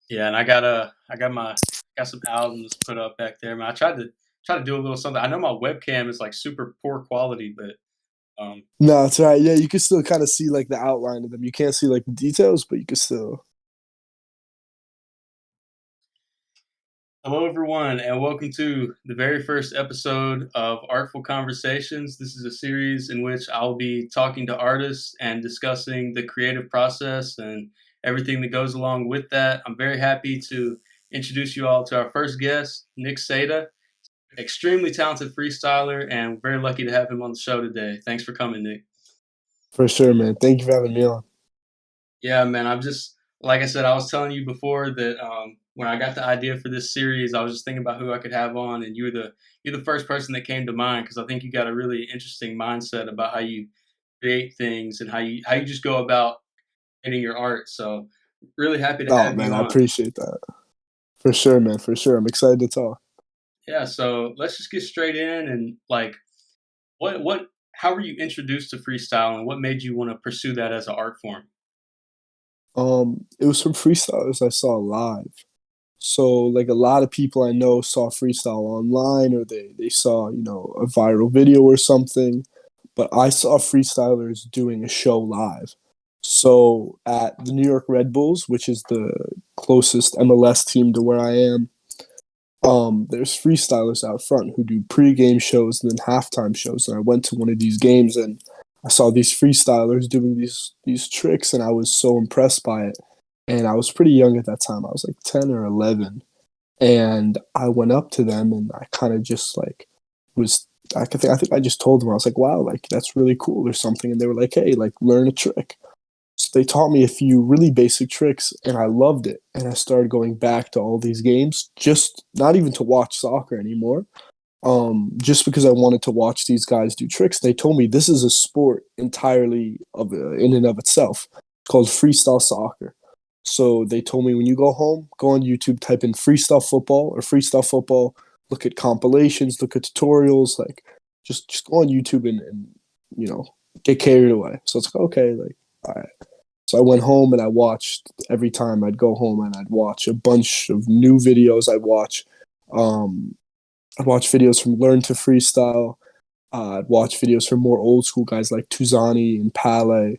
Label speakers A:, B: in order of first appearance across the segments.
A: Yeah, and I got some albums put up back there, man. I tried to do a little something. I know my webcam is like super poor quality, but um,
B: No, it's all right. Yeah, you can still kind of see like the outline of them. You can't see like the details, but you can still.
A: hello everyone, and welcome to the very first episode of Artful Conversations. This is a series in which I'll be talking to artists and discussing the creative process and everything that goes along with that. I'm very happy to introduce you all to our first guest, Nick Seyda, extremely talented freestyler, and very lucky to have him on the show today. Thanks for coming, Nick.
B: For sure, man. Thank you for having me on.
A: Yeah, man. I'm just like I said. I was telling you before that when I got the idea for this series, I was just thinking about who I could have on, and you're the first person that came to mind because I think you got a really interesting mindset about how you create things and how you just go about getting your art. So really happy to
B: Oh
A: have
B: man,
A: you
B: I
A: on.
B: appreciate that. For sure, man. For sure. I'm excited to talk.
A: Yeah. So let's just get straight in and like what how were you introduced to freestyle and what made you want to pursue that as an art form?
B: It was from freestylers I saw live. So like a lot of people I know saw freestyle online or they saw, a viral video or something. But I saw freestylers doing a show live. So at the New York Red Bulls, which is the closest MLS team to where I am, there's freestylers out front who do pregame shows and then halftime shows. And I went to one of these games and I saw these freestylers doing these tricks, and I was so impressed by it. And I was pretty young at that time. I was like 10 or 11, and I went up to them and I kind of just like was. I think I just told them, I was like, "Wow, like that's really cool" or something. And they were like, "Hey, like learn a trick." So they taught me a few really basic tricks, and I loved it. And I started going back to all these games, just not even to watch soccer anymore, just because I wanted to watch these guys do tricks. They told me this is a sport entirely in and of itself called freestyle soccer. So they told me when you go home, go on YouTube, type in freestyle football, look at compilations, look at tutorials, like just go on YouTube and you know get carried away. So it's like okay, like all right. So I went home and I watched every time I'd go home and I'd watch a bunch of new videos. Um, I'd watch videos from Learn to Freestyle. I'd watch videos from more old school guys like Tuzani and Pale.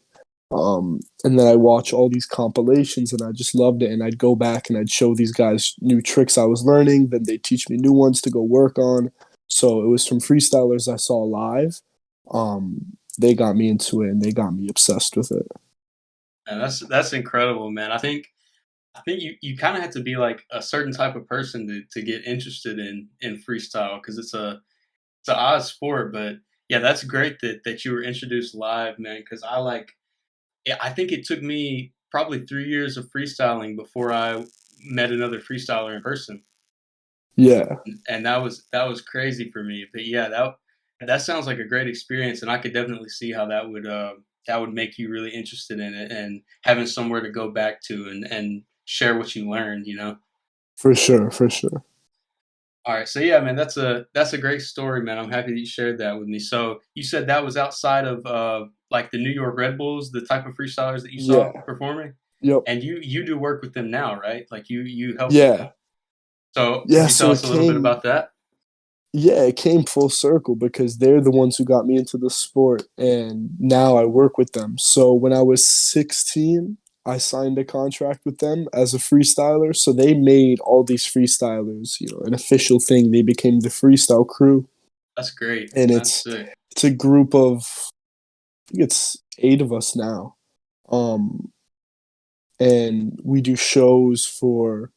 B: And then I watch all these compilations and I just loved it. And I'd go back and I'd show these guys new tricks I was learning. Then they'd teach me new ones to go work on. So it was from freestylers I saw live. They got me into it and they got me obsessed with it.
A: And that's incredible, man. I think you kind of have to be like a certain type of person to get interested in freestyle because it's an odd sport, but yeah, that's great that you were introduced live, man. Because yeah, I think it took me probably 3 years of freestyling before I met another freestyler in person,
B: Yeah,
A: and that was crazy for me. But yeah, that sounds like a great experience, and I could definitely see how that would make you really interested in it and having somewhere to go back to and share what you learned.
B: for sure, for sure.
A: All right, so yeah, man, that's a great story, man. I'm happy that you shared that with me. So you said that was outside of like the New York Red Bulls, the type of freestylers that you saw
B: Yeah,
A: performing,
B: yep,
A: and you do work with them now, right? Like you help with them.
B: yeah,
A: So could
B: yeah.
A: you tell
B: So
A: us a little bit about that?
B: it came full circle because they're the ones who got me into the sport, and now I work with them. So when I was 16, I signed a contract with them as a freestyler. So they made all these freestylers, an official thing. They became the freestyle crew,
A: That's great.
B: and
A: That's
B: it's
A: sick.
B: it's a group of I think it's 8 of us now. Um, and we do shows for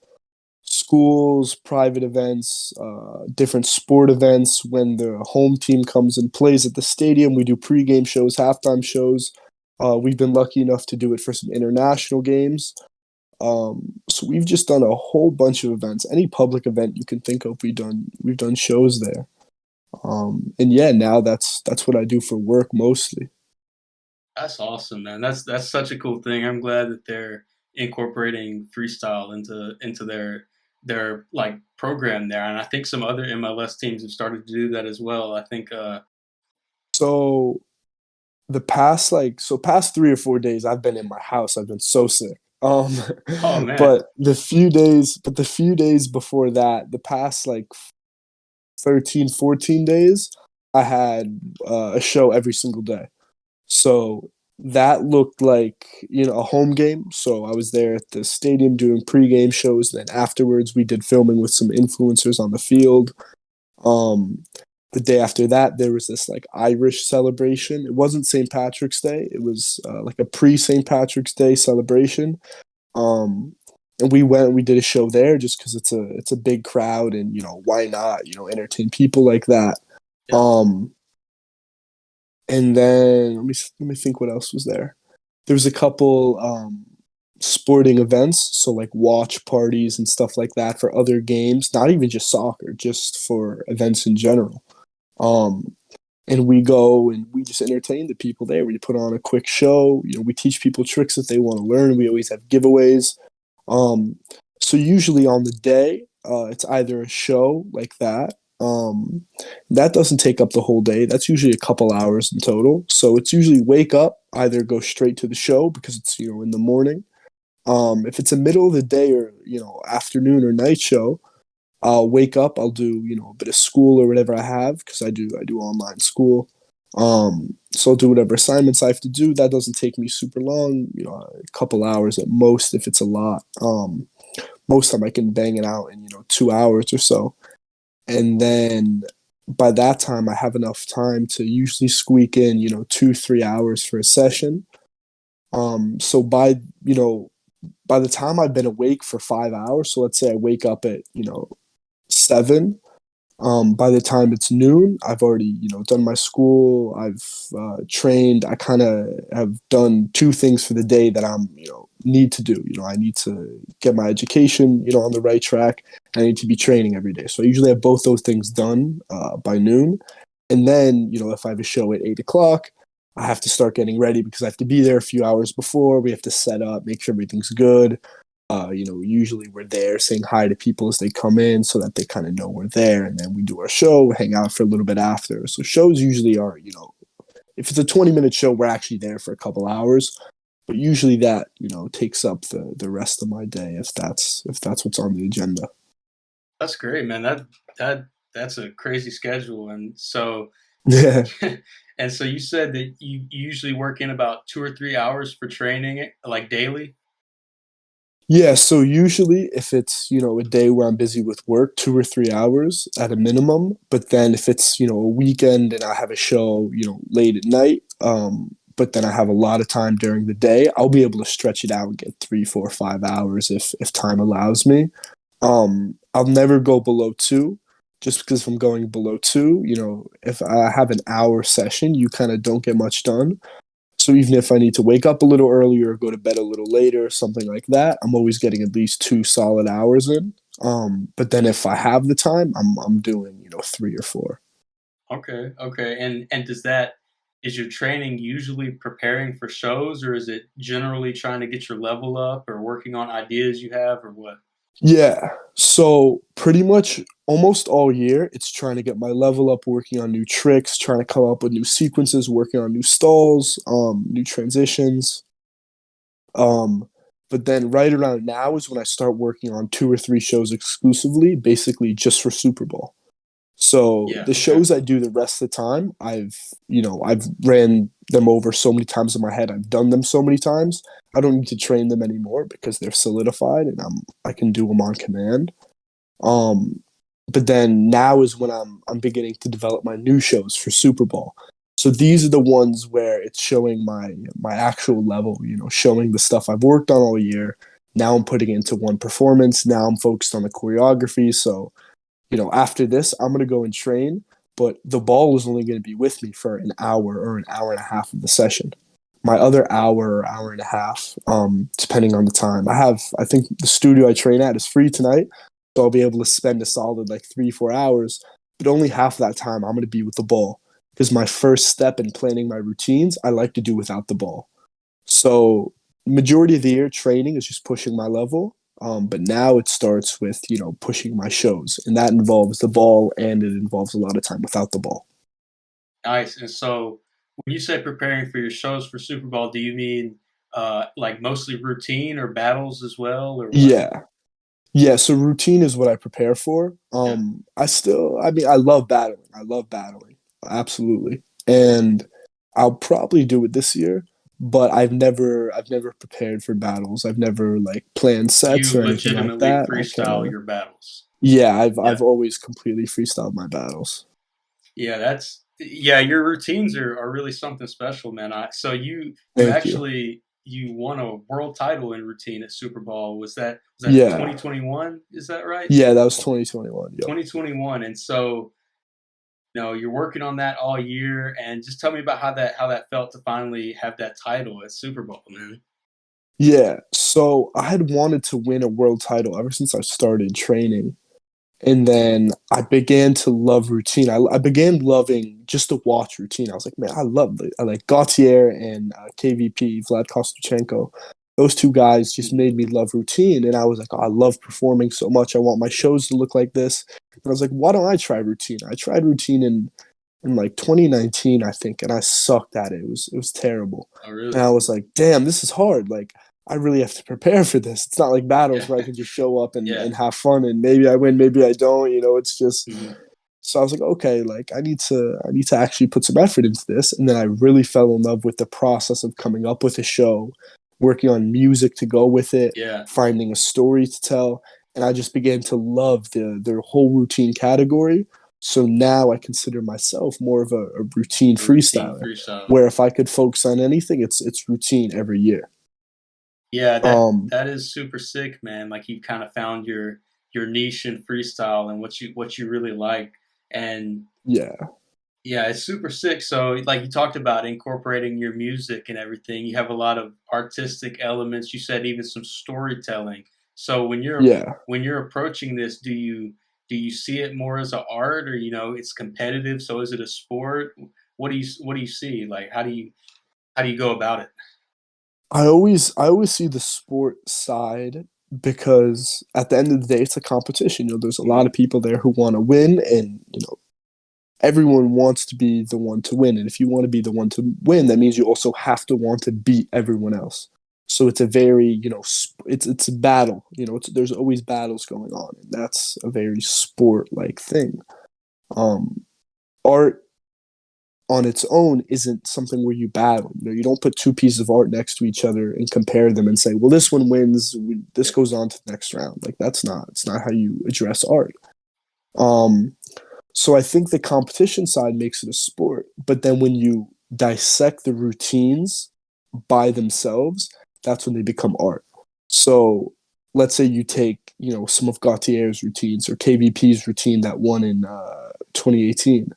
B: schools, private events, different sport events. When the home team comes and plays at the stadium, we do pregame shows, halftime shows. We've been lucky enough to do it for some international games. So we've just done a whole bunch of events. Any public event you can think of, we've done shows there. And yeah, now that's what I do for work mostly.
A: That's awesome, man. That's such a cool thing. I'm glad that they're incorporating freestyle into their like program there, and I think some other MLS teams have started to do that as well. I think
B: So the past 3 or 4 days I've been in my house. I've been so sick. Um,
A: Oh man.
B: but the few days before that, the past like 13, 14 days, I had a show every single day. So that looked like, a home game. So I was there at the stadium doing pregame shows. Then afterwards, we did filming with some influencers on the field. Um, the day after that, there was this like Irish celebration. It wasn't St. Patrick's Day. It was like a pre St. Patrick's Day celebration. Um, and we went. We did a show there just because it's a big crowd, and why not entertain people like that.
A: Yeah.
B: Um, and then let me think what else was there. There was a couple sporting events, so like watch parties and stuff like that for other games, not even just soccer, just for events in general. Um, and we go and we just entertain the people there. We put on a quick show. We teach people tricks that they want to learn. We always have giveaways. Um, so usually on the day, it's either a show like that. That doesn't take up the whole day. That's usually a couple hours in total. So it's usually wake up, either go straight to the show because it's in the morning. If it's a middle of the day or afternoon or night show, I'll wake up. I'll do a bit of school or whatever I have because I do online school. So I'll do whatever assignments I have to do. That doesn't take me super long. A couple hours at most if it's a lot. Most time I can bang it out in 2 hours or so, and then by that time I have enough time to usually squeak in 2 3 hours for a session. So by the time I've been awake for 5 hours, so let's say I wake up at 7. By the time it's noon, I've already done my school. I've trained. I kind of have done two things for the day that I'm need to do. I need to get my education on the right track. I need to be training every day. So I usually have both those things done by noon, and then if I have a show at 8 o'clock, I have to start getting ready because I have to be there a few hours before. We have to set up, make sure everything's good. Usually we're there saying hi to people as they come in so that they kind of know we're there. And then we do our show, hang out for a little bit after. So shows usually are, if it's a 20-minute show, we're actually there for a couple hours. But usually that, takes up the rest of my day if that's what's on the agenda.
A: That's great, man. That's a crazy schedule. And so
B: Yeah.
A: and so you said that you usually work in about 2 or 3 hours for training, like daily.
B: Yeah, so usually if it's, a day where I'm busy with work, 2 or 3 hours at a minimum. But then if it's, a weekend and I have a show, late at night, but then I have a lot of time during the day, I'll be able to stretch it out and get 3 4 5 hours if time allows me. I'll never go below two, just because if I'm going below two, if I have an hour session, you kind of don't get much done. So even if I need to wake up a little earlier, go to bed a little later, something like that, I'm always getting at least 2 solid hours in. But then if I have the time, I'm doing 3 or 4.
A: Okay, okay. And does that is your training usually preparing for shows, or is it generally trying to get your level up or working on ideas you have, or what?
B: Yeah. So pretty much almost all year, it's trying to get my level up, working on new tricks, trying to come up with new sequences, working on new stalls, new transitions. Um, but then right around now is when I start working on 2 or 3 shows exclusively, basically just for Super Bowl. So
A: Yeah,
B: the
A: okay.
B: shows I do the rest of the time, I've ran them over so many times in my head. I've done them so many times. I don't need to train them anymore because they're solidified and I can do them on command. Um, but then now is when I'm beginning to develop my new shows for Super Bowl. So these are the ones where it's showing my actual level, showing the stuff I've worked on all year. Now I'm putting it into one performance. Now I'm focused on the choreography. So, after this, I'm gonna go and train, but the ball is only gonna be with me for an hour or an hour and a half of the session. My other hour or hour and a half, depending on the time. I think the studio I train at is free tonight, so I'll be able to spend a solid like 3 4 hours. But only half of that time I'm gonna be with the ball because my first step in planning my routines I like to do without the ball. So majority of the year training is just pushing my level. But now it starts with pushing my shows, and that involves the ball, and it involves a lot of time without the ball.
A: Nice. And so when you say preparing for your shows for Super Bowl, do you mean like mostly routine or battles as well, or what?
B: Yeah. Yeah, so routine is what I prepare for.
A: Yeah.
B: I mean, I love battling. I love battling. Absolutely. And I'll probably do it this year, but I've never prepared for battles. I've never like planned sets
A: You
B: or anything like
A: legitimately
B: that. I kind
A: freestyle
B: of
A: your battles.
B: Yeah, I've
A: Yeah.
B: always completely freestyled my battles.
A: Yeah, yeah, your routines are really something special, man. So you
B: Thank you.
A: actually you won a world title in routine at Super Bowl. Was that
B: Yeah.
A: 2021? Is that right?
B: Yeah, that was 2021. Yep.
A: 2021. And so, you're working on that all year, and just tell me about how that felt to finally have that title at Super Bowl, man.
B: Yeah. So I had wanted to win a world title ever since I started training. And then I began to love routine. I began loving just to watch routine. I was like, man, I like Gautier and KVP, Vlad Kostuchenko. Those two guys just
A: Mhm.
B: made me love routine. And I was like, oh, I love performing so much. I want my shows to look like this. And I was like, why don't I try routine? I tried routine in like 2019, I think, and I sucked at it. It was terrible.
A: Oh,
B: And
A: really?
B: I was like, damn, this is hard. Like, I really have to prepare for this. It's not like battles
A: Yeah.
B: where I can just show up and,
A: Yeah.
B: and have fun and maybe I win, maybe I don't. It's just
A: Mhm.
B: so I was like, okay, like I need to actually put some effort into this. And then I really fell in love with the process of coming up with a show, working on music to go with it,
A: Yeah.
B: finding a story to tell. And I just began to love the whole routine category. So now I consider myself more of a routine
A: A routine
B: freestyler,
A: freestyle.
B: where if I could focus on anything, it's routine every year.
A: Yeah, that
B: Um,
A: that is super sick, man. Like you kind of found your niche in freestyle and what you really like. And
B: yeah,
A: yeah, it's super sick. So like you talked about incorporating your music and everything. You have a lot of artistic elements. You said even some storytelling. So
B: yeah.
A: when you're approaching this, do you see it more as an art, or it's competitive? So is it a sport? What do you see? Like how do you go about it?
B: I always see the sport side because at the end of the day, it's a competition. There's a lot
A: Mhm.
B: of people there who want to win, and everyone wants to be the one to win. And if you want to be the one to win, that means you also have to want to beat everyone else. So it's a very it's a battle. There's always battles going on, and that's a very sport like thing. Um, Art on its own isn't something where you battle. You don't put two pieces of art next to each other and compare them and say, "Well, this one wins. This
A: Yeah.
B: goes on to the next round." Like that's not. It's not how you address art. Um, so I think the competition side makes it a sport, but then when you dissect the routines by themselves, that's when they become art. So let's say you take some of Gautier's routines or KVP's routine that won in 2018.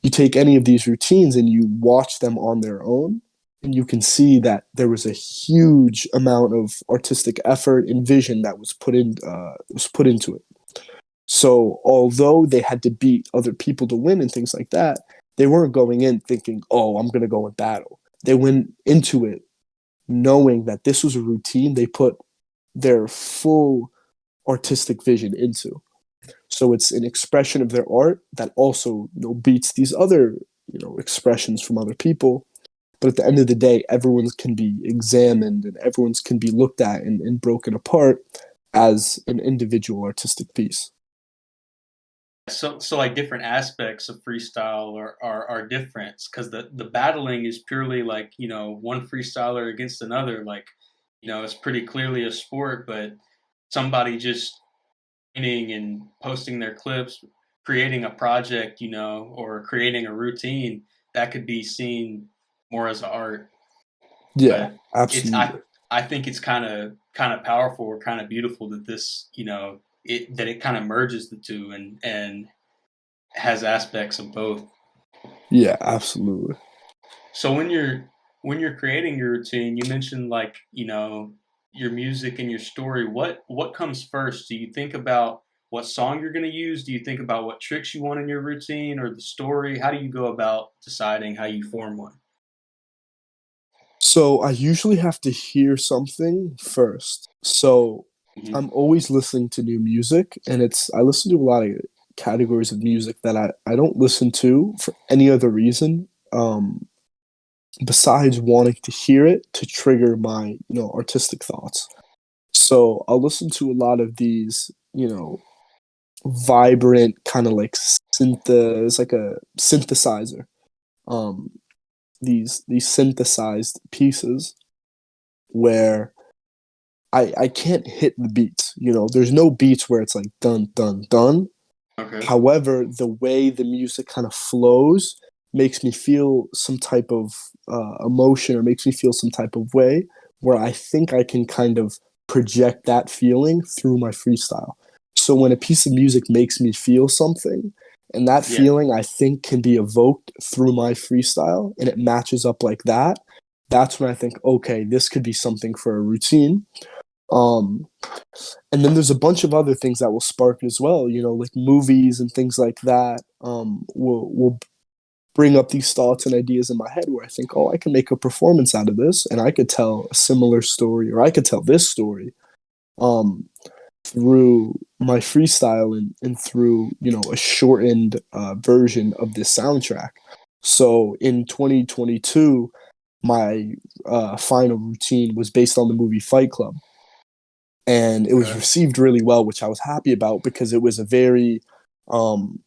B: You take any of these routines and you watch them on their own, and you can see that there was a huge amount of artistic effort and vision that was put into it. So although they had to beat other people to win and things like that, they weren't going in thinking, "Oh, I'm going to go and battle." They went into it knowing that this was a routine they put their full artistic vision into. So it's an expression of their art that also beats these other expressions from other people. But at the end of the day, everyone's can be examined and everyone's can be looked at and broken apart as an individual artistic piece.
A: So like different aspects of freestyle are different because the battling is purely like one freestyler against another. Like it's pretty clearly a sport, but somebody just training and posting their clips, creating a project, or creating a routine that could be seen more as art.
B: Yeah,
A: But it's I
B: absolutely.
A: I think it's kind of powerful or kind of beautiful that this it kind of merges the two and has aspects of both.
B: Yeah, absolutely.
A: So when you're creating your routine, you mentioned like, your music and your story. What comes first? Do you think about what song you're going to use? Do you think about what tricks you want in your routine or the story? How do you go about deciding how you form one?
B: So I usually have to hear something first. So
A: Mhm.
B: I'm always listening to new music, and I listen to a lot of categories of music that I don't listen to for any other reason. besides wanting to hear it to trigger my, artistic thoughts. So I'll listen to a lot of these, vibrant kind of like it's like a synthesizer. Um, these synthesized pieces where I can't hit the beats. There's no beats where it's like dun dun dun.
A: Okay.
B: However, the way the music kind of flows makes me feel some type of emotion, or makes me feel some type of way where I think I can kind of project that feeling through my freestyle. So when a piece of music makes me feel something, and that
A: Yeah.
B: feeling I think can be evoked through my freestyle, and it matches up like that, that's when I think, okay, this could be something for a routine. Um, and then there's a bunch of other things that will spark it as well, like movies and things like that. Will bring up these thoughts and ideas in my head where I think, oh, I can make a performance out of this, and I could tell a similar story, or I could tell this story um, through my freestyle, and through a shortened version of this soundtrack. So in 2022, my final routine was based on the movie Fight Club, and it was
A: Okay.
B: received really well, which I was happy about because it was a very um,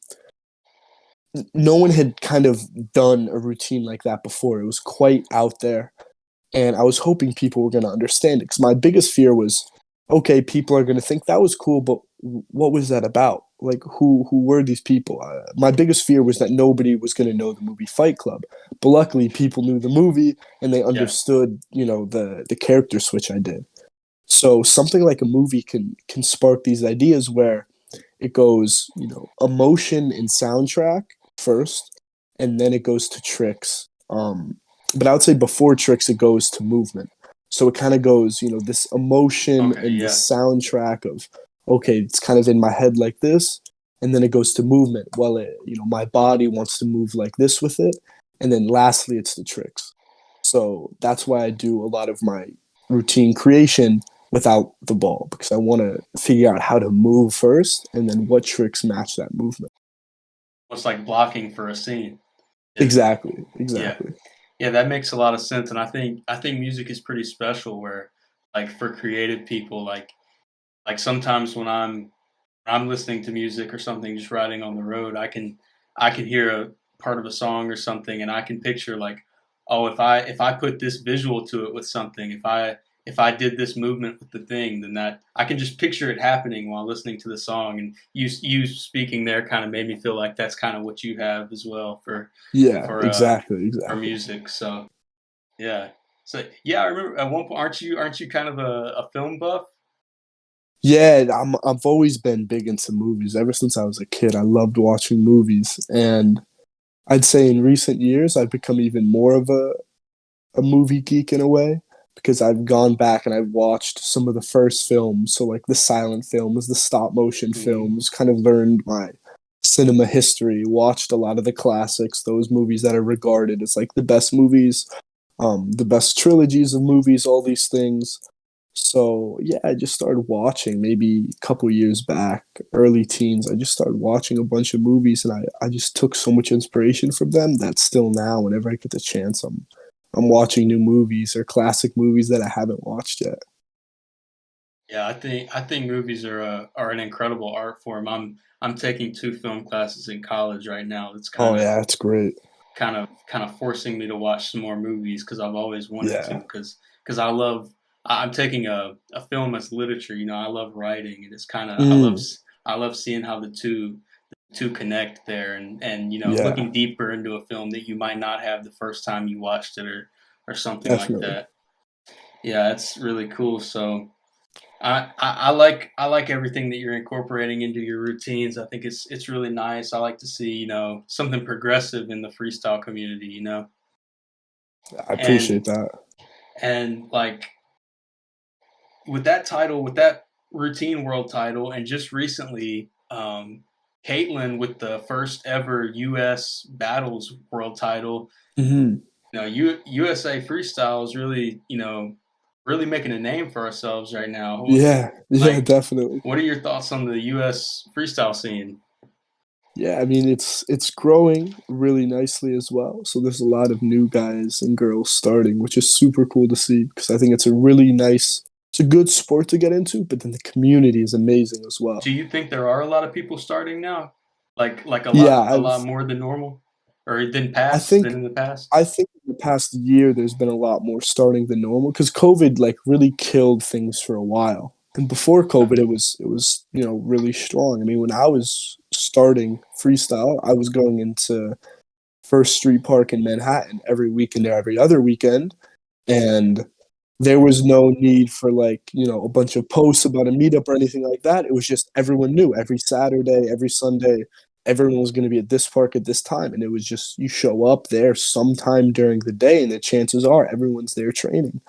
B: no one had kind of done a routine like that before. It was quite out there, and I was hoping people were going to understand it. Because my biggest fear was, okay, people are going to think that was cool, but what was that about? Like, who were these people? My biggest fear was that nobody was going to know the movie Fight Club. But luckily, people knew the movie and they
A: Yeah.
B: understood, the character switch I did. So something like a movie can spark these ideas where it goes, emotion and soundtrack first, and then it goes to tricks. But I would say before tricks, it goes to movement. So it kind of goes, this emotion
A: Okay.
B: and
A: Yeah.
B: this soundtrack of, okay, it's kind of in my head like this, and then it goes to movement. Well, my body wants to move like this with it, and then lastly, it's the tricks. So that's why I do a lot of my routine creation without the ball, because I want to figure out how to move first and then what tricks match that movement.
A: It's like blocking for a scene. Is
B: Exactly.
A: Yeah.
B: Exactly.
A: Yeah, that makes a lot of sense, and I think music is pretty special where, like, for creative people, like sometimes when I'm listening to music or something, just riding on the road, I can hear a part of a song or something, and I can picture like, oh, if I put this visual to it with something, if I did this movement with the thing, then that I can just picture it happening while listening to the song. And you speaking there kind of made me feel like that's kind of what you have as well for
B: Yeah,
A: for uh
B: exactly.
A: for
B: Exactly.
A: music. So yeah. So yeah, I remember at one point, aren't you kind of a film buff?
B: Yeah, I've always been big into movies. Ever since I was a kid, I loved watching movies. And I'd say in recent years I've become even more of a movie geek in a way, because I've gone back and I've watched some of the first films, so like the silent films, the stop motion
A: Hmm.
B: films, kind of learned my cinema history, watched a lot of the classics, those movies that are regarded as like the best movies, the best trilogies of movies, all these things. So yeah, I just started watching maybe a couple years back, early teens. I just started watching a bunch of movies, and I just took so much inspiration from them that still now, whenever I get the chance, I'm watching new movies or classic movies that I haven't watched yet.
A: Yeah, I think movies are an incredible art form. I'm taking two film classes in college right now. That's
B: Oh
A: kind of
B: yeah, it's great.
A: kind of kind of forcing me to watch some more movies because I've always wanted to
B: Yeah.
A: because I love I'm taking a film as literature. I love writing, and it's kind of
B: Mm,
A: I love seeing how the two connect there, and
B: yeah,
A: looking deeper into a film that you might not have the first time you watched it, or something like
B: definitely.
A: that. Yeah, that's really cool. So I like everything that you're incorporating into your routines. I think it's really nice. I like to see something progressive in the freestyle community.
B: I
A: And
B: appreciate that.
A: like with that routine world title, and just recently, Caitlin with the first ever U.S. battles world title.
B: Hmm.
A: USA freestyle is really really making a name for ourselves right now.
B: Yeah, yeah,
A: Like,
B: definitely.
A: what are your thoughts on the U.S. freestyle scene?
B: Yeah, I mean it's growing really nicely as well. So there's a lot of new guys and girls starting, which is super cool to see because I think it's a really nice, it's a good sport to get into, but then the community is amazing as
A: Do
B: well.
A: you think there are a lot of people starting now? Like
B: Yeah,
A: a lot more than normal? Or
B: I
A: than
B: think
A: in the past?
B: I think in the past year there's been a lot more starting than normal because COVID like really killed things for a while. And before
A: Okay.
B: COVID, it was really strong. I mean, when I was starting freestyle, I was going into First Street Park in Manhattan every weekend or every other weekend, and there was no need for like a bunch of posts about a meetup or anything like that. It was just everyone knew every Saturday, every Sunday, everyone was going to be at this park at this time, and it was just you show up there sometime during the day, and the chances are everyone's there training.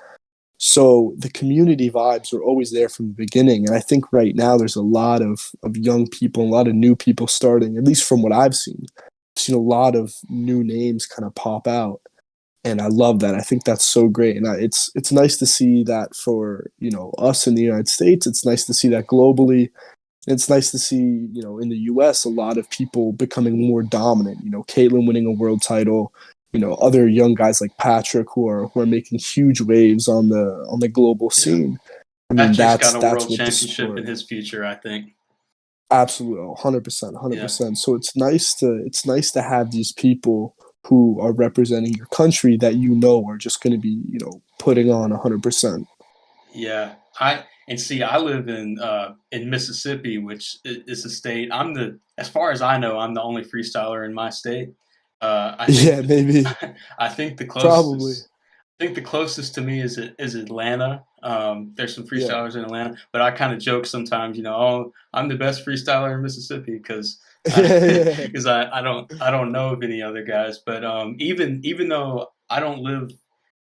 B: So the community vibes were always there from the beginning, and I think right now there's a lot of young people, a lot of new people starting. At least from what I've seen, I've seen a lot of new names kind of pop out, and I love that. I think that's so great, and it's nice to see that for us in the United States. It's nice to see that globally. It's nice to see in the U.S. a lot of people becoming more dominant. Caitlyn winning a world title. Other young guys like Patrick who are making huge waves on the global
A: Yeah.
B: scene. I mean,
A: Patrick's got
B: that's
A: a
B: that's
A: world
B: what the
A: championship in
B: sport.
A: his future, I think.
B: Absolutely, 100%,
A: Yeah.
B: 100%. So it's nice to have these people who are representing your country that are just going to be putting on 100%.
A: Yeah. I live in Mississippi, which is a state. As far as I know, I'm the only freestyler in my state. I think
B: Yeah, maybe,
A: I think
B: probably.
A: the closest to me is Atlanta. There's some
B: Yeah,
A: freestylers in Atlanta, but I kind of joke sometimes, oh, I'm the best freestyler in Mississippi because
B: yeah, yeah,
A: I don't know of any other guys. But even though I don't live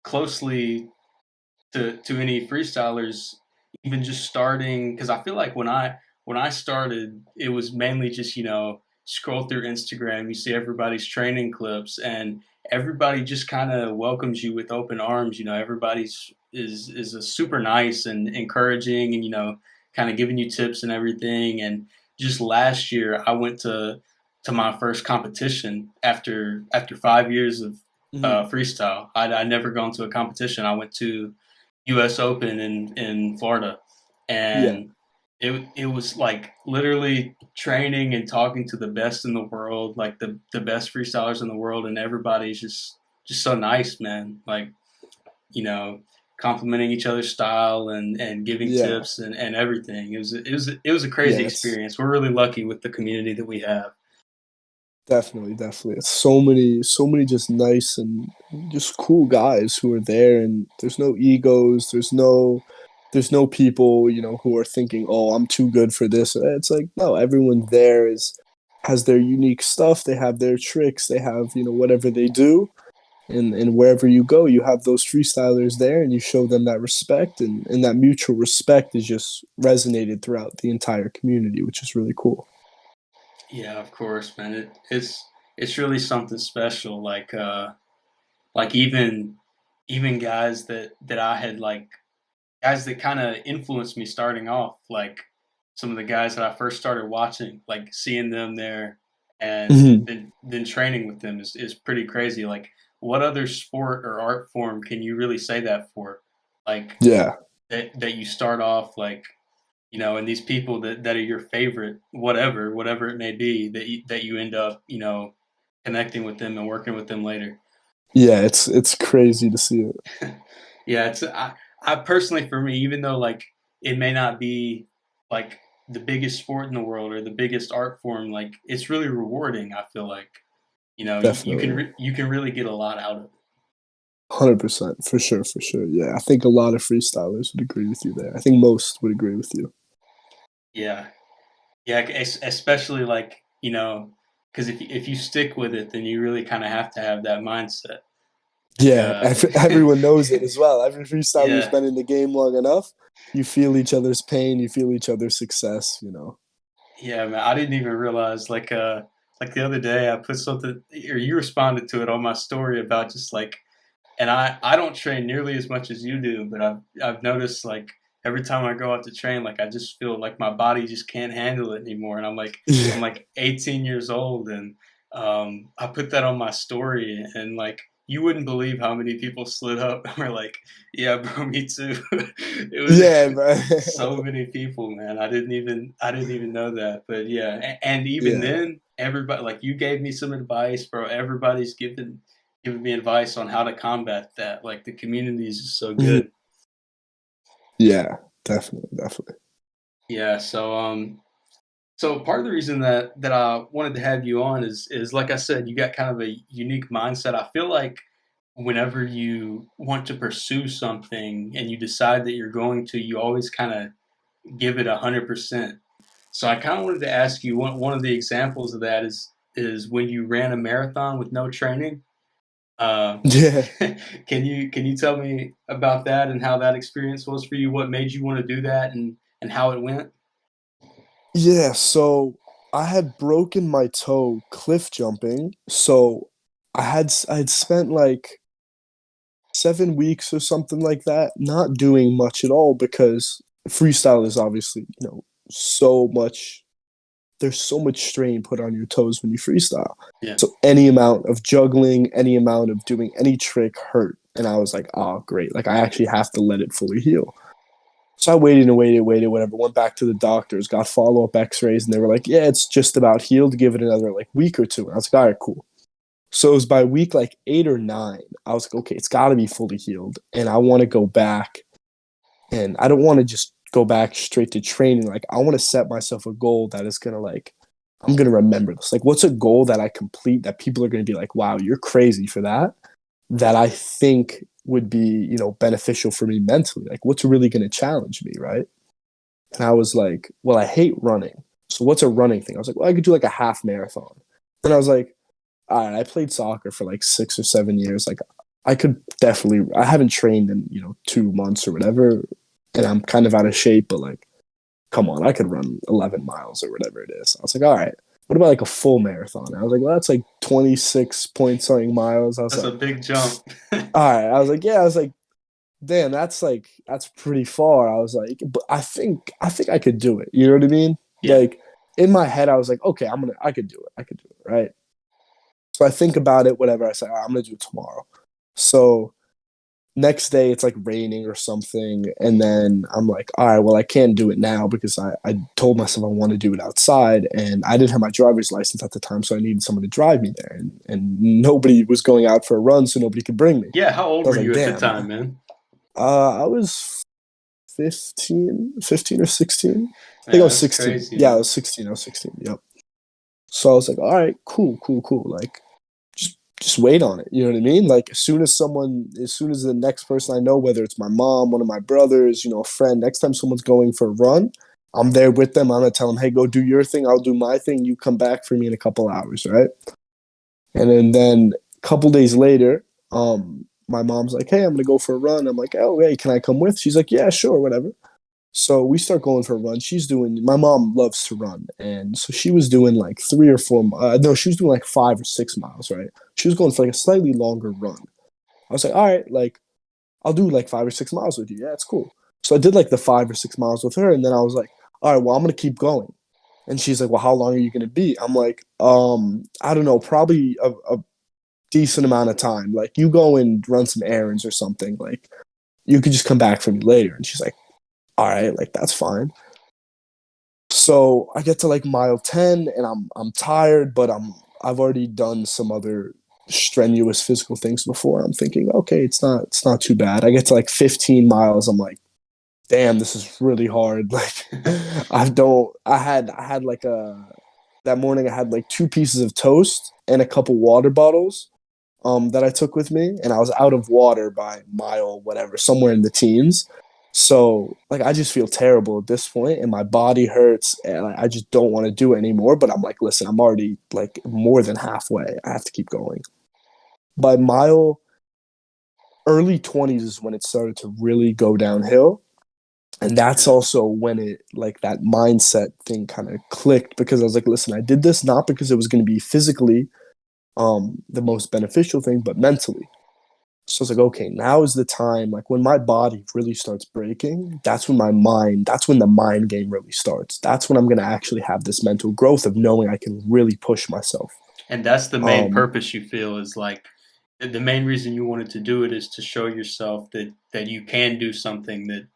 A: closely to any freestylers, even just starting, because I feel like when I started, it was mainly just scroll through Instagram, you see everybody's training clips, and everybody just kind of welcomes you with open arms. Everybody's is a super nice and encouraging, and kind of giving you tips and everything. And just last year, I went to my first competition after 5 years of
B: Mhm.
A: freestyle. I'd never gone to a competition. I went to U.S. Open in Florida,
B: Yeah,
A: and it was like literally training and talking to the best in the world, like the best freestylers in the world, and everybody's just so nice, man. Like you know, complimenting each other's style and giving
B: yeah,
A: tips and everything. It was a
B: yeah.
A: crazy
B: It's
A: experience. We're really lucky with the community that we have.
B: definitely, definitely. It's so many just nice and just cool guys who are there, and there's no egos. There's no people who are thinking, "Oh, I'm too good for this." It's like no, everyone there is has their unique stuff. They have their tricks. They have whatever they do, and wherever you go, you have those freestylers there, and you show them that respect, and that mutual respect is just resonated throughout the entire community, which is really cool.
A: Yeah, of course, man. It's really something special. Like even guys that I had like guys that kind of influenced me starting off, like some of the guys that I first started watching, like seeing them there and
B: Mhm.
A: then training with them is pretty crazy. Like what other sport or art form can you really say that for? Like
B: Yeah,
A: that you start off like and these people that are your favorite, whatever it may be, that you end up connecting with them and working with them later.
B: yeah. It's crazy to see it.
A: Yeah, I personally, for me, even though like it may not be like the biggest sport in the world or the biggest art form, like it's really rewarding. I feel like
B: Definitely,
A: you can really get a lot out of it.
B: 100% for sure, for sure. Yeah, I think a lot of freestylers would agree with you there. I think most would agree with you.
A: Yeah, yeah, especially like because if you stick with it, then you really kind of have to have that mindset. Like
B: Yeah, everyone knows it as well. Every freestyler who's
A: yeah,
B: been in the game long enough, you feel each other's pain, you feel each other's success.
A: yeah, man. I didn't even realize like the other day I put something or you responded to it on my story about just like and I don't train nearly as much as you do, but I've noticed like every time I go out to train, like I just feel like my body just can't handle it anymore. And I'm
B: Yeah.
A: like 18 years old, and I put that on my story, and like you wouldn't believe how many people slid up and were like, "Yeah, bro, me too." It was
B: Yeah, bro.
A: so many people, man. I didn't even know that, but yeah, and even
B: Yeah.
A: then, everybody like you gave me some advice, bro. Everybody's giving me advice on how to combat that. Like the community is just so
B: Mhm.
A: good.
B: Yeah, definitely, definitely.
A: Yeah, so part of the reason that I wanted to have you on is like I said, you got kind of a unique mindset. I feel like whenever you want to pursue something and you decide that you're going to, you always kind of give it 100%. So I kind of wanted to ask you one of the examples of that is when you ran a marathon with no training. Uh,
B: Yeah.
A: can you tell me about that and how that experience was for you? What made you want to do that and how it went?
B: Yeah, so I had broken my toe cliff jumping, so I had spent like 7 weeks or something like that, not doing much at all because freestyle is obviously, so much, there's so much strain put on your toes when you freestyle.
A: Yeah.
B: So any amount of juggling, any amount of doing any trick hurt. And I was like, oh, great. Like, I actually have to let it fully heal. So I waited and waited, waited, whatever. Went back to the doctors, got follow up x rays, and they were like, yeah, it's just about healed. Give it another like week or two. And I was like, all right, cool. So it was by week like 8 or 9, I was like, okay, it's got to be fully healed. And I want to go back. And I don't want to just go back straight to training. Like, I want to set myself a goal that is going to, like, I'm going to remember this. Like, what's a goal that I complete that people are going to be like, wow, you're crazy for that? That I think would be, beneficial for me mentally. Like, what's really going to challenge me, right? And I was like, well, I hate running. So what's a running thing? I was like, well, I could do like a half marathon. And I was like, all right, I played soccer for like 6 or 7 years. Like I could definitely, I haven't trained in, 2 months or whatever. And I'm kind of out of shape, but like, come on, I could run 11 miles or whatever it is. I was like, all right, what about like a full marathon? I was like, well, that's like 26 point something miles. I was
A: That's a
B: like,
A: big jump.
B: all right. I was like, yeah, I was like, damn, that's pretty far. I was like, but I think I could do it. You know what I mean?
A: Yeah.
B: Like in my head, I was like, okay, I could do it. I could do it, right? So I think about it, whatever. I say, right, I'm gonna do it tomorrow. So next day it's like raining or something, and then I'm like, all right, well I can't do it now because I told myself I want to do it outside, and I didn't have my driver's license at the time, so I needed someone to drive me there, and nobody was going out for a run, so nobody could bring me.
A: Yeah, how old
B: So I
A: were
B: was like,
A: you at the
B: damn.
A: time, man?
B: I was 15 or 16. I think I
A: Yeah,
B: was
A: that's
B: 16.
A: crazy,
B: Yeah, I
A: man.
B: was 16. I was 16. Yep. So I was like, all right, cool, cool, cool. Like, just wait on it. You know what I mean? Like, as soon as the next person I know, whether it's my mom, one of my brothers, a friend, next time someone's going for a run, I'm there with them. I'm gonna tell them, hey, go do your thing. I'll do my thing. You come back for me in a couple hours, right? And then a couple days later, my mom's like, hey, I'm gonna go for a run. I'm like, oh, hey, can I come with? She's like, yeah, sure, whatever. So we start going for a run. My mom loves to run. And so she was doing like 3 or 4, no, she was doing like 5 or 6 miles, right? She was going for like a slightly longer run. I was like, all right, like, I'll do like 5 or 6 miles with you. Yeah, it's cool. So I did like the 5 or 6 miles with her. And then I was like, all right, well, I'm going to keep going. And she's like, well, how long are you going to be? I'm like, I don't know, probably a decent amount of time. Like, you go and run some errands or something. Like, you could just come back for me later. And she's like, all right, like that's fine. So I get to like mile 10 and I'm tired, but I've already done some other strenuous physical things before. I'm thinking, okay, it's not too bad. I get to like 15 miles. I'm like, damn, this is really hard. Like I had like a that morning I had like 2 pieces of toast and a couple water bottles that I took with me, and I was out of water by mile whatever, somewhere in the teens. So like I just feel terrible at this point, and my body hurts, and I just don't want to do it anymore. But I'm like, listen, I'm already like more than halfway. I have to keep going. By mile early 20s is when it started to really go downhill. And that's
A: Yeah.
B: also when it like that mindset thing kind of clicked because I was like, listen, I did this not because it was going to be physically the most beneficial thing, but mentally. So I was like, okay, now is the time. Like when my body really starts breaking, that's when the mind game really starts. That's when I'm gonna actually have this mental growth of knowing I can really push myself.
A: And that's the main
B: Um,
A: purpose you feel is like the main reason you wanted to do it is to show yourself that you can do something that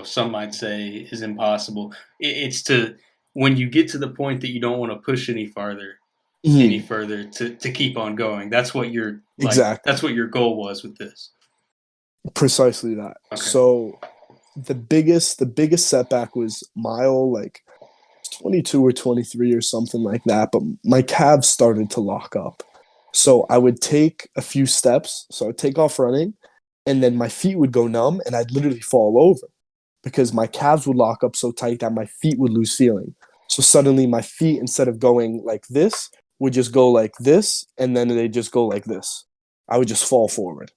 A: some might say is impossible. It's to when you get to the point that you don't want to push any
B: mhm,
A: further to keep on going. That's what your
B: exactly,
A: that's what your goal was with this.
B: precisely that.
A: Okay.
B: So the biggest setback was mile like 22 or 23 or something like that, but my calves started to lock up. So I would take a few steps. So I'd take off running, and then my feet would go numb, and I'd literally fall over because my calves would lock up so tight that my feet would lose feeling. So suddenly my feet, instead of going like this, would just go like this, and then they just go like this. I would just fall forward.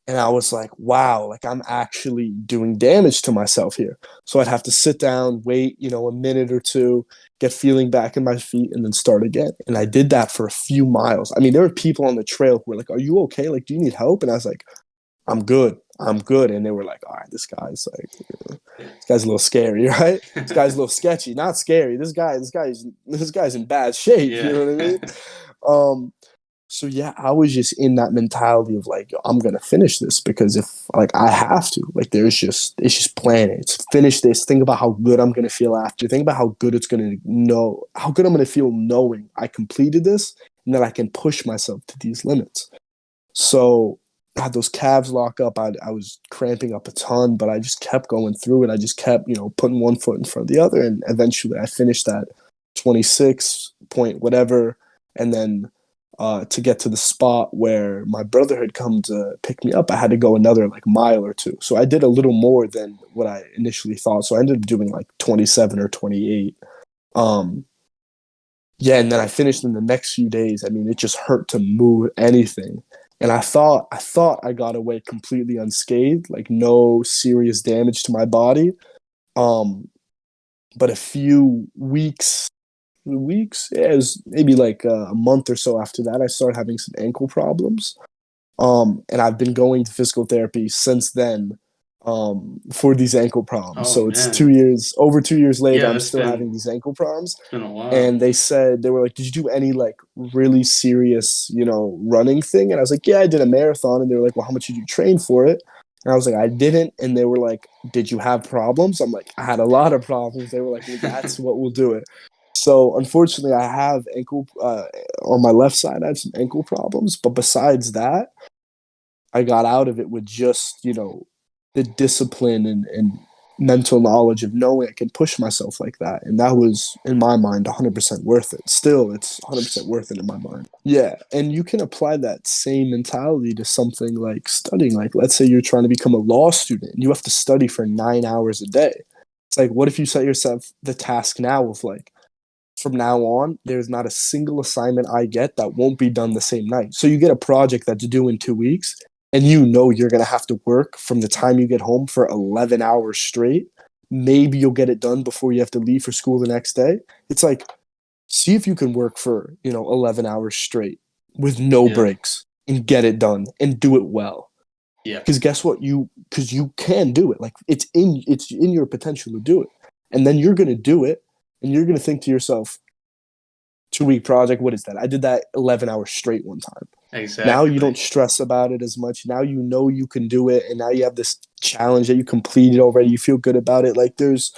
B: And I was like, wow, like I'm actually doing damage to myself here. So I'd have to sit down, wait, a minute or two, get feeling back in my feet, and then start again. And I did that for a few miles. I mean, there were people on the trail who were like, are you okay? Like, do you need help? And I was like, I'm good. I'm good. And they were like, all right, this guy's a little scary, right? This guy's a little sketchy. Not scary. This guy's in bad shape. You
A: Yeah.
B: know what I mean? Um, so yeah, I was just in that mentality of like, yo, I'm gonna finish this because if like I have to, like it's just plan it. It's finish this. Think about how good I'm gonna feel after. Think about how good I'm gonna feel knowing I completed this and that I can push myself to these limits. So I had those calves lock up. I was cramping up a ton, but I just kept going through it. I just kept, putting one foot in front of the other, and eventually I finished that 26 point whatever, and then to get to the spot where my brother had come to pick me up, I had to go another like mile or two. So I did a little more than what I initially thought. So I ended up doing like 27 or 28. Um, yeah, and then I finished in the next few days. I mean, it just hurt to move anything. And I thought I got away completely unscathed, like no serious damage to my body. Um, but a few weeks, yeah, it was maybe like a month or so after that, I started having some ankle problems. And I've been going to physical therapy since then, for these ankle problems.
A: Oh
B: So it's
A: man.
B: over 2 years later,
A: Yeah,
B: I'm
A: that's
B: still
A: been
B: having these ankle problems.
A: it's been a while.
B: And they were like, did you do any like really serious, running thing? And I was like, yeah, I did a marathon. And they were like, well, how much did you train for it? And I was like, I didn't. And they were like, did you have problems? I'm like, I had a lot of problems. They were like, well, that's what will do it. So unfortunately, I have ankle on my left side. I have some ankle problems, but besides that, I got out of it with just the discipline and mental knowledge of knowing I can push myself like that, and that was in my mind 100% worth it. Still, it's 100% worth it in my mind. Yeah, and you can apply that same mentality to something like studying. Like, let's say you're trying to become a law student, and you have to study for 9 hours a day. It's like, what if you set yourself the task now of like, from now on, there's not a single assignment I get that won't be done the same night. So you get a project that's due in 2 weeks, and you're going to have to work from the time you get home for 11 hours straight. Maybe you'll get it done before you have to leave for school the next day. It's like, see if you can work for, 11 hours straight with no
A: Yeah.
B: breaks and get it done and do it well.
A: Yeah.
B: Because guess what? Because you can do it. Like it's in your potential to do it. And then you're going to do it, and you're going to think to yourself, 2 week project. What is that? I did that 11 hours straight one time. Now you
A: Exactly.
B: don't stress about it as much. Now you know you can do it, and now you have this challenge that you completed already. You feel good about it. Like there's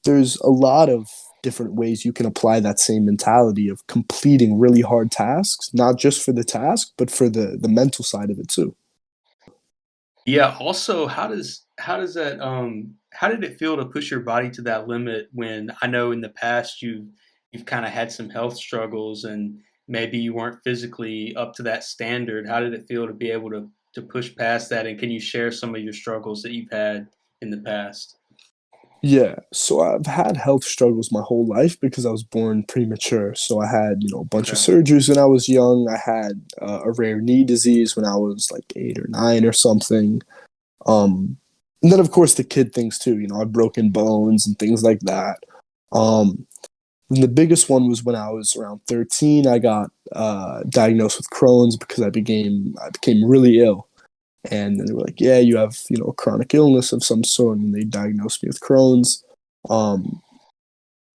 B: a lot of different ways you can apply that same mentality of completing really hard tasks, not just for the task, but for the mental side of it too.
A: Yeah, also, how did it feel to push your body to that limit when I know in the past you've kinda had some health struggles and maybe you weren't physically up to that standard? How did it feel to be able to push past that, and can you share some of your struggles that you've had in the past?
B: Yeah, so I've had health struggles my whole life because I was born premature. So I had, a bunch of
A: Okay.
B: surgeries when I was young. I had a rare knee disease when I was like 8 or 9 or something. Um, and then of course the kid things too. I've broken bones and things like that. Um, and the biggest one was when I was around 13. I got diagnosed with Crohn's because I became really ill. And then they were like, yeah, you have, a chronic illness of some sort. And they diagnosed me with Crohn's.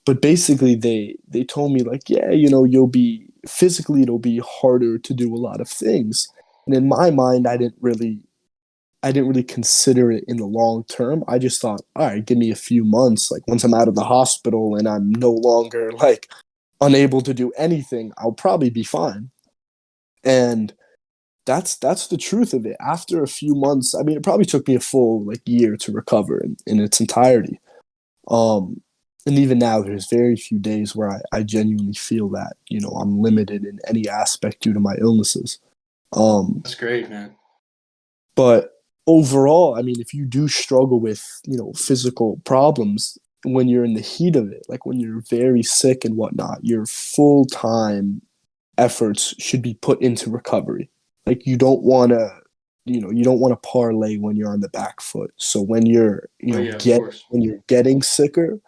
B: But basically they told me like, yeah, you'll be physically, it'll be harder to do a lot of things. And in my mind, I didn't really consider it in the long term. I just thought, all right, give me a few months. Like once I'm out of the hospital and I'm no longer like unable to do anything, I'll probably be fine. And that's the truth of it. After a few months, I mean, it probably took me a full like year to recover in its entirety. Um, and even now, there's very few days where I genuinely feel that I'm limited in any aspect due to my illnesses. Um,
A: That's great, man.
B: but overall, I mean, if you do struggle with physical problems when you're in the heat of it, like when you're very sick and whatnot, your full time efforts should be put into recovery. Like you don't want to parlay when you're on the back foot. So when you're,
A: Oh yeah, of course.
B: when you're getting sicker,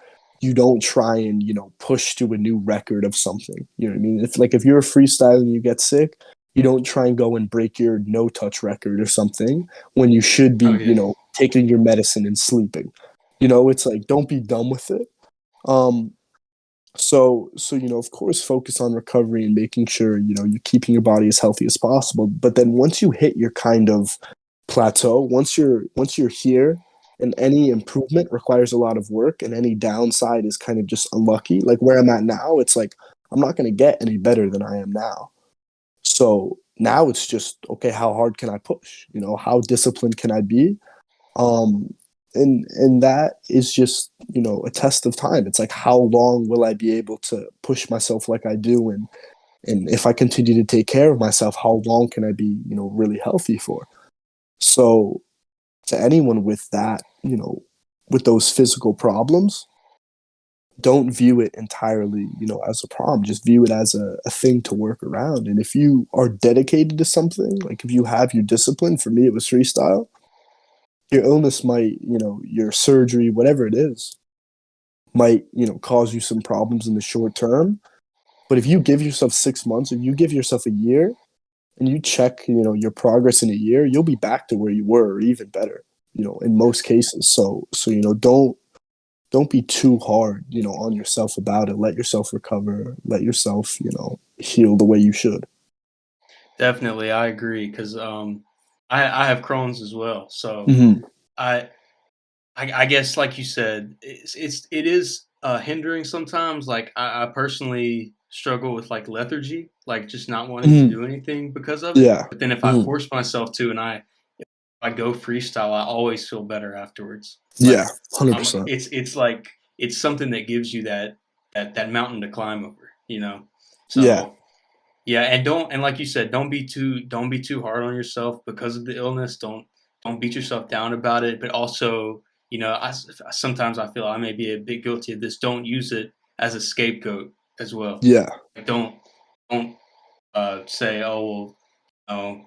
B: you don't try and, push to a new record of something. You know what I mean? If you're a freestyler and you get sick, you don't try and go and break your no touch record or something when you should
A: Oh
B: be,
A: yeah.
B: taking your medicine and sleeping. It's like don't be dumb with it. Um, so of course, focus on recovery and making sure you're keeping your body as healthy as possible. But then once you hit your kind of plateau, once you're here, and any improvement requires a lot of work, and any downside is kind of just unlucky. Like where I'm at now, it's like I'm not going to get any better than I am now. So now it's just okay. How hard can I push? How disciplined can I be? Um, and that is just a test of time. It's like how long will I be able to push myself like I do, and if I continue to take care of myself, how long can I be really healthy for? So to anyone with that, with those physical problems, don't view it entirely as a problem. Just view it as a thing to work around. And if you are dedicated to something, like if you have your discipline, for me it was freestyle, your illness might, your surgery, whatever it is, might, cause you some problems in the short term. But if you give yourself 6 months, if you give yourself a year and you check, your progress in a year, you'll be back to where you were or even better, in most cases. So, don't be too hard, on yourself about it. Let yourself recover, let yourself, heal the way you should.
A: Definitely, I agree because I have Crohn's as well. So
B: Mm-hmm.
A: I I guess like you said, it is hindering sometimes. Like I personally struggle with like lethargy, like just not wanting to
B: Mm-hmm.
A: do anything because of it.
B: Yeah.
A: But then if I
B: Mm-hmm.
A: force myself to, and if I go freestyle, I always feel better afterwards.
B: Yeah.
A: Like
B: 100%.
A: it's like it's something that gives you that mountain to climb over, you know.
B: Yeah.
A: So yeah, and like you said, don't be too hard on yourself because of the illness. Don't beat yourself down about it, but also, sometimes I feel I may be a bit guilty of this. Don't use it as a scapegoat as well.
B: Yeah.
A: Like, don't say, oh well, no,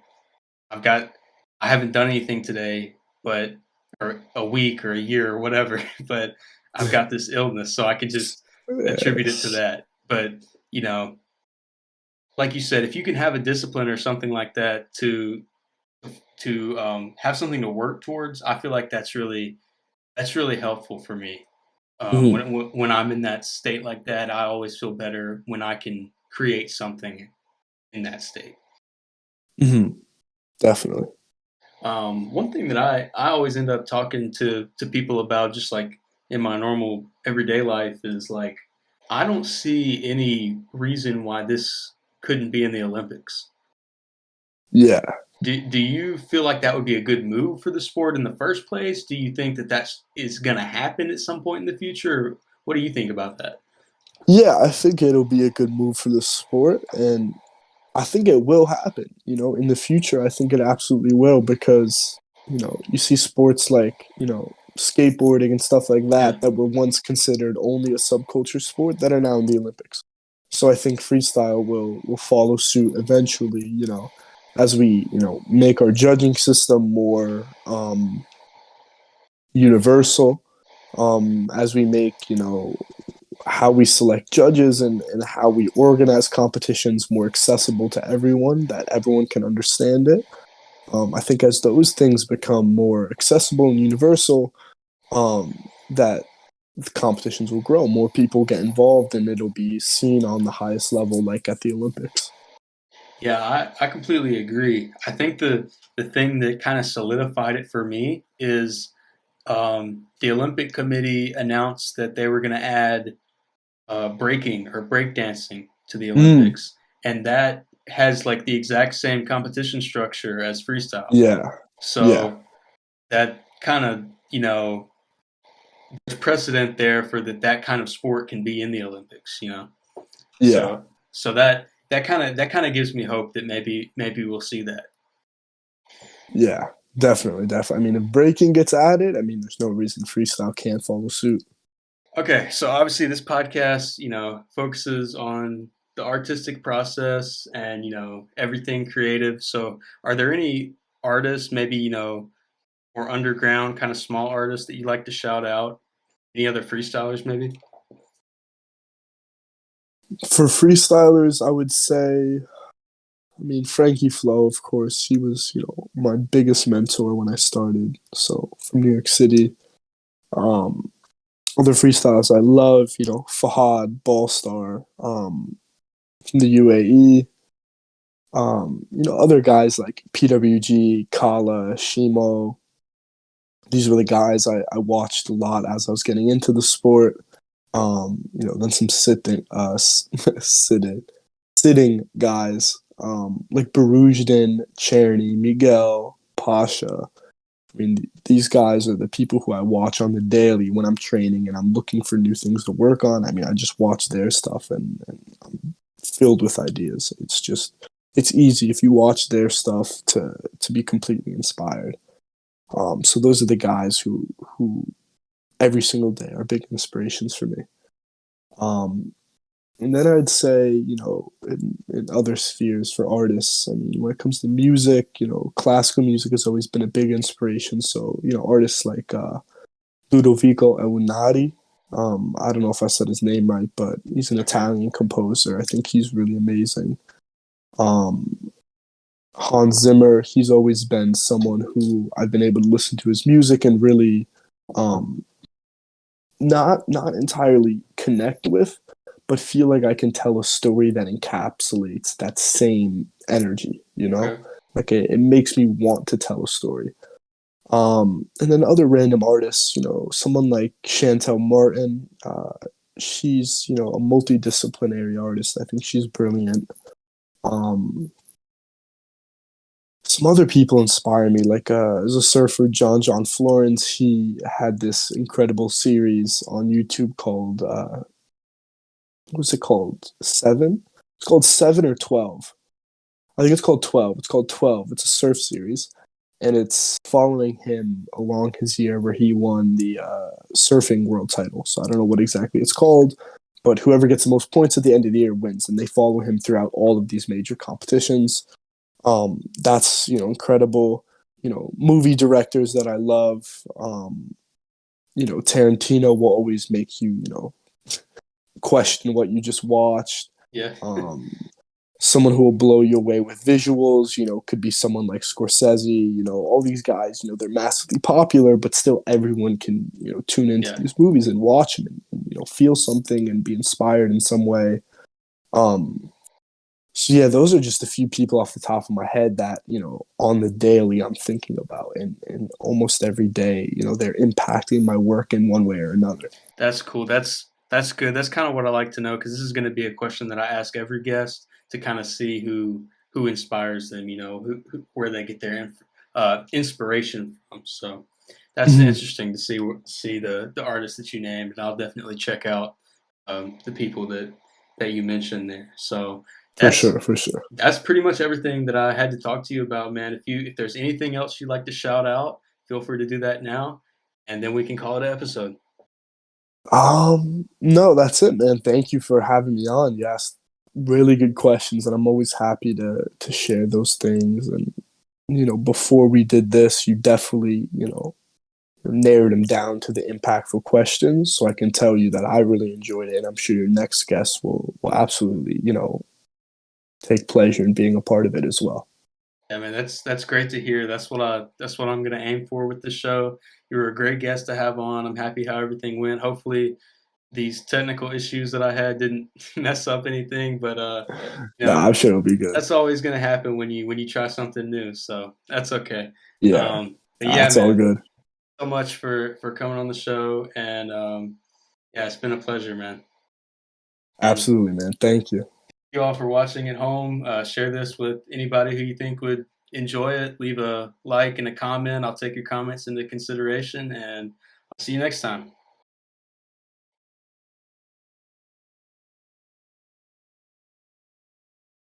A: I've got I haven't done anything today, but or a week or a year or whatever, but I've got this illness, so I can just attribute it to that. But you know, like you said, if you can have a discipline or something like that to have something to work towards, I feel like that's really helpful for me.
B: Mm-hmm.
A: When I'm in that state like that, I always feel better when I can create something in that state.
B: Mm-hmm. Definitely.
A: One thing that I always end up talking to people about, just like in my normal everyday life, is like I don't see any reason why this couldn't be in the Olympics.
B: Yeah.
A: Do you feel like that would be a good move for the sport in the first place? Do you think that is going to happen at some point in the future? What do you think about that?
B: Yeah, I think it'll be a good move for the sport, and I think it will happen. In the future, I think it absolutely will because you see sports like skateboarding and stuff like
A: Yeah,
B: that were once considered only a subculture sport that are now in the Olympics. So I think freestyle will follow suit eventually. As we make our judging system more universal, as we make how we select judges and how we organize competitions more accessible to everyone, that everyone can understand it. I think as those things become more accessible and universal, that the competitions will grow. More people get involved, and it'll be seen on the highest level, like at the Olympics.
A: Yeah, I completely agree. I think the thing that kind of solidified it for me is the Olympic Committee announced that they were going to add breaking or breakdancing to the
B: Mm,
A: Olympics, and that has like the exact same competition structure as freestyle.
B: yeah, yeah,
A: So that kind of, there's precedent there for that kind of sport can be in the Olympics.
B: yeah,
A: So that kind of gives me hope that maybe we'll see that.
B: yeah. Definitely, definitely. I mean, if breaking gets added, I mean, there's no reason freestyle can't follow suit.
A: Okay, so obviously this podcast, focuses on the artistic process and, everything creative. So are there any artists, maybe, more underground kind of small artists that you like to shout out? Any other freestylers maybe?
B: For freestylers, I would say, I mean, Frankie Flo, of course, he was, my biggest mentor when I started. So from New York City. Um, Other freestyles I love, Fahad, Ballstar, from the UAE. Other guys like PWG, Kala, Shimo. These were the guys I watched a lot as I was getting into the sport. Then some sitting guys like Barujdan, Cherny, Miguel, Pasha. I mean, these guys are the people who I watch on the daily when I'm training and I'm looking for new things to work on. I mean, I just watch their stuff and I'm filled with ideas. It's easy if you watch their stuff to be completely inspired. So those are the guys who every single day are big inspirations for me. Um, and then I'd say, in other spheres for artists, I mean, when it comes to music, classical music has always been a big inspiration. So, artists like Ludovico Eunari. I don't know if I said his name right, but he's an
A: Okay.
B: Italian composer. I think he's really amazing. Um, Hans Zimmer, he's always been someone who I've been able to listen to his music and really um, not entirely connect with, but feel like I can tell a story that encapsulates that same energy,
A: Okay.
B: Like it makes me want to tell a story. And then other random artists, someone like Chantel Martin, she's, a multidisciplinary artist. I think she's brilliant. Um, some other people inspire me, like as a surfer, John Florence. He had this incredible series on YouTube called what's it called? Seven? It's called Seven or 12. I think it's called 12. It's called 12. It's a surf series. And it's following him along his year where he won the surfing world title. So I don't know what exactly it's called, but whoever gets the most points at the end of the year wins. And they follow him throughout all of these major competitions. That's, incredible. Movie directors that I love. Tarantino will always make you, question what you just watched.
A: Yeah.
B: Um, Someone who will blow you away with visuals, could be someone like Scorsese, all these guys, they're massively popular, but still everyone can, tune into
A: Yeah.
B: these movies and watch them and, feel something and be inspired in some way. Um, so yeah, those are just a few people off the top of my head that, on the daily I'm thinking about and almost every day, they're impacting my work in one way or another.
A: That's cool. That's good. That's kind of what I like to know because this is going to be a question that I ask every guest to kind of see who inspires them. Where they get their inspiration from. So that's
B: Mhm.
A: interesting to see the artists that you named, and I'll definitely check out the people that you mentioned there. So
B: For
A: that's
B: sure, for sure.
A: that's pretty much everything that I had to talk to you about, man. If there's anything else you'd like to shout out, feel free to do that now, and then we can call it an episode.
B: No, that's it, man. Thank you for having me on. You asked really good questions, and I'm always happy to share those things. And before we did this, you definitely narrowed them down to the impactful questions. So I can tell you that I really enjoyed it, and I'm sure your next guest will absolutely take pleasure in being a part of it as well.
A: Yeah, man, that's great to hear. That's what I'm gonna aim for with the show. You were a great guest to have on. I'm happy how everything went. Hopefully, these technical issues that I had didn't mess up anything, but you know,
B: Nah, I'm sure it'll be good.
A: that's always gonna happen when you try something new. So that's okay.
B: Yeah,
A: But
B: nah,
A: yeah,
B: it's all
A: man,
B: good.
A: so much for coming on the show, and yeah, it's been a pleasure, man. And
B: Absolutely, man. Thank you.
A: you all for watching at home. Share this with anybody who you think would enjoy it. Leave a like and a comment. I'll take your comments into consideration, and I'll see you next time.